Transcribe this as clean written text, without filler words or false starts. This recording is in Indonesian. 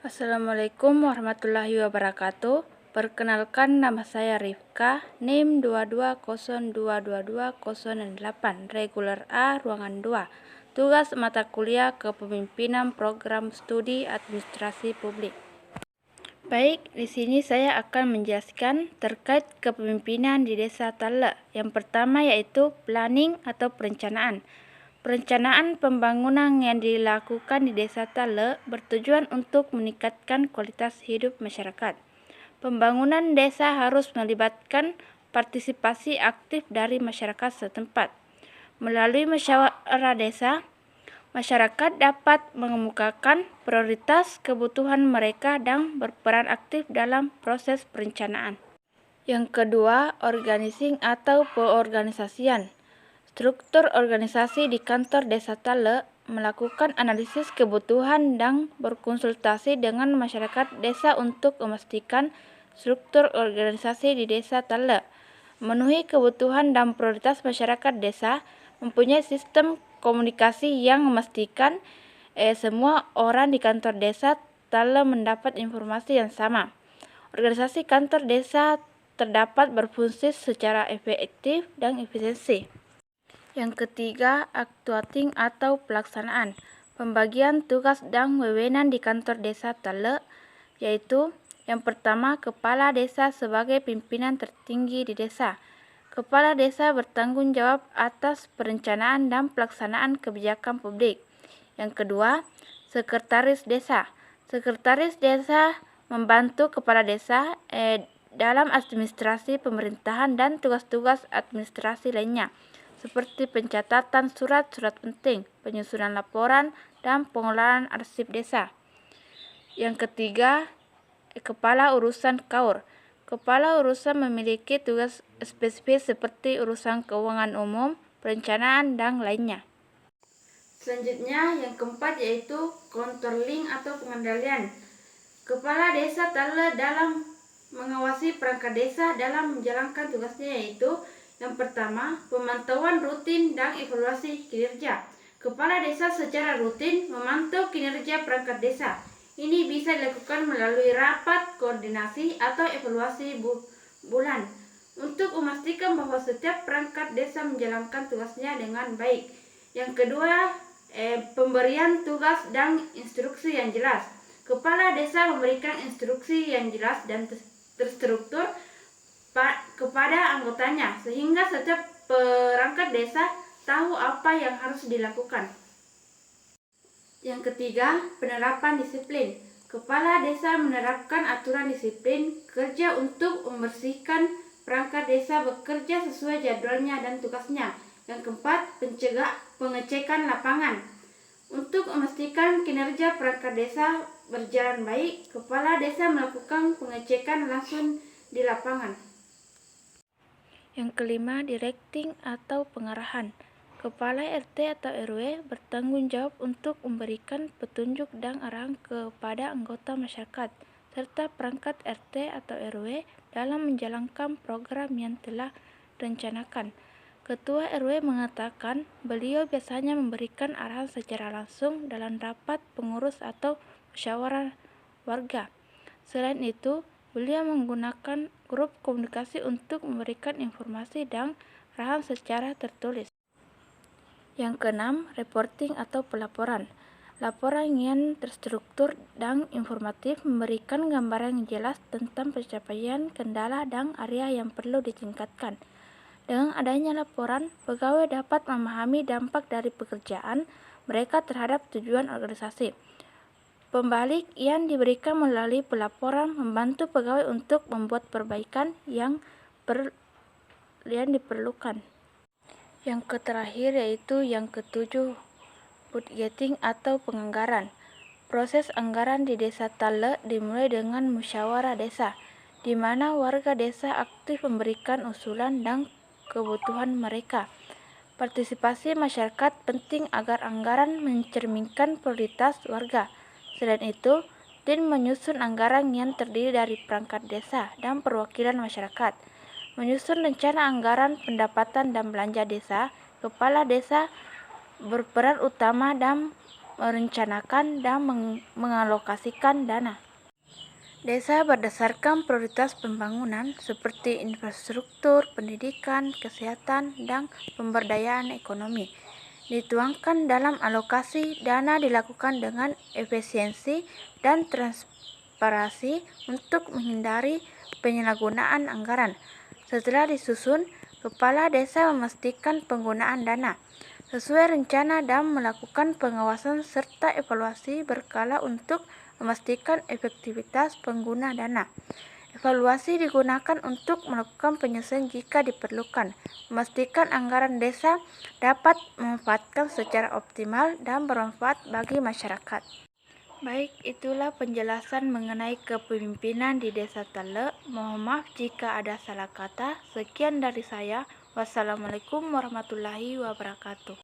Assalamualaikum warahmatullahi wabarakatuh. Perkenalkan, nama saya Rifka, NIM 220222008, reguler A, ruangan 2. Tugas mata kuliah Kepemimpinan Program Studi Administrasi Publik. Baik, di sini saya akan menjelaskan terkait kepemimpinan di Desa Tale. Yang pertama yaitu planning atau perencanaan. Perencanaan pembangunan yang dilakukan di Desa Tale bertujuan untuk meningkatkan kualitas hidup masyarakat. Pembangunan desa harus melibatkan partisipasi aktif dari masyarakat setempat. Melalui musyawarah desa, masyarakat dapat mengemukakan prioritas kebutuhan mereka dan berperan aktif dalam proses perencanaan. Yang kedua, organizing atau peorganisasian. Struktur organisasi di kantor Desa Tale melakukan analisis kebutuhan dan berkonsultasi dengan masyarakat desa untuk memastikan struktur organisasi di Desa Tale memenuhi kebutuhan dan prioritas masyarakat desa, mempunyai sistem komunikasi yang memastikan semua orang di kantor Desa Tale mendapat informasi yang sama. Organisasi kantor desa terdapat berfungsi secara efektif dan efisiensi. Yang ketiga, actuating atau pelaksanaan. Pembagian tugas dan wewenang di kantor Desa Tale, yaitu yang pertama, kepala desa sebagai pimpinan tertinggi di desa. Kepala desa bertanggung jawab atas perencanaan dan pelaksanaan kebijakan publik. Yang kedua, sekretaris desa. Sekretaris desa membantu kepala desa dalam administrasi pemerintahan dan tugas-tugas administrasi lainnya, seperti pencatatan surat-surat penting, penyusunan laporan, dan pengelolaan arsip desa. Yang ketiga, kepala urusan KAUR. Kepala urusan memiliki tugas spesifik seperti urusan keuangan umum, perencanaan, dan lainnya. Selanjutnya, yang keempat yaitu controlling atau pengendalian. Kepala desa Tale dalam mengawasi perangkat desa dalam menjalankan tugasnya yaitu yang pertama, pemantauan rutin dan evaluasi kinerja. Kepala desa secara rutin memantau kinerja perangkat desa. Ini bisa dilakukan melalui rapat koordinasi atau evaluasi bulan untuk memastikan bahwa setiap perangkat desa menjalankan tugasnya dengan baik. Yang kedua, pemberian tugas dan instruksi yang jelas. Kepala desa memberikan instruksi yang jelas dan terstruktur kepada anggotanya, sehingga setiap perangkat desa tahu apa yang harus dilakukan. Yang ketiga, penerapan disiplin. Kepala desa menerapkan aturan disiplin kerja untuk membersihkan perangkat desa bekerja sesuai jadwalnya dan tugasnya. Yang keempat, pengecekan lapangan. Untuk memastikan kinerja perangkat desa berjalan baik, kepala desa melakukan pengecekan langsung di lapangan. Yang kelima, directing atau pengarahan. Kepala RT atau RW bertanggung jawab untuk memberikan petunjuk dan arahan kepada anggota masyarakat serta perangkat RT atau RW dalam menjalankan program yang telah direncanakan. Ketua RW mengatakan beliau biasanya memberikan arahan secara langsung dalam rapat pengurus atau musyawarah warga. Selain itu, beliau menggunakan grup komunikasi untuk memberikan informasi dan arahan secara tertulis. Yang keenam, reporting atau pelaporan. Laporan yang terstruktur dan informatif memberikan gambaran yang jelas tentang pencapaian, kendala, dan area yang perlu ditingkatkan. Dengan adanya laporan, pegawai dapat memahami dampak dari pekerjaan mereka terhadap tujuan organisasi. Pembalik yang diberikan melalui pelaporan membantu pegawai untuk membuat perbaikan yang diperlukan. Yang terakhir yaitu yang ketujuh, budgeting atau penganggaran. Proses anggaran di Desa Tale dimulai dengan musyawarah desa, di mana warga desa aktif memberikan usulan dan kebutuhan mereka. Partisipasi masyarakat penting agar anggaran mencerminkan prioritas warga. Selain itu, tim menyusun anggaran yang terdiri dari perangkat desa dan perwakilan masyarakat. Menyusun rencana anggaran pendapatan dan belanja desa, kepala desa berperan utama dan merencanakan dan mengalokasikan dana desa berdasarkan prioritas pembangunan seperti infrastruktur, pendidikan, kesehatan, dan pemberdayaan ekonomi. Dituangkan dalam alokasi, dana dilakukan dengan efisiensi dan transparansi untuk menghindari penyalahgunaan anggaran. Setelah disusun, kepala desa memastikan penggunaan dana sesuai rencana dan melakukan pengawasan serta evaluasi berkala untuk memastikan efektivitas pengguna dana. Evaluasi digunakan untuk melakukan penyesuaian jika diperlukan, memastikan anggaran desa dapat memanfaatkan secara optimal dan bermanfaat bagi masyarakat. Baik, itulah penjelasan mengenai kepemimpinan di Desa Tale. Mohon maaf jika ada salah kata. Sekian dari saya. Wassalamualaikum warahmatullahi wabarakatuh.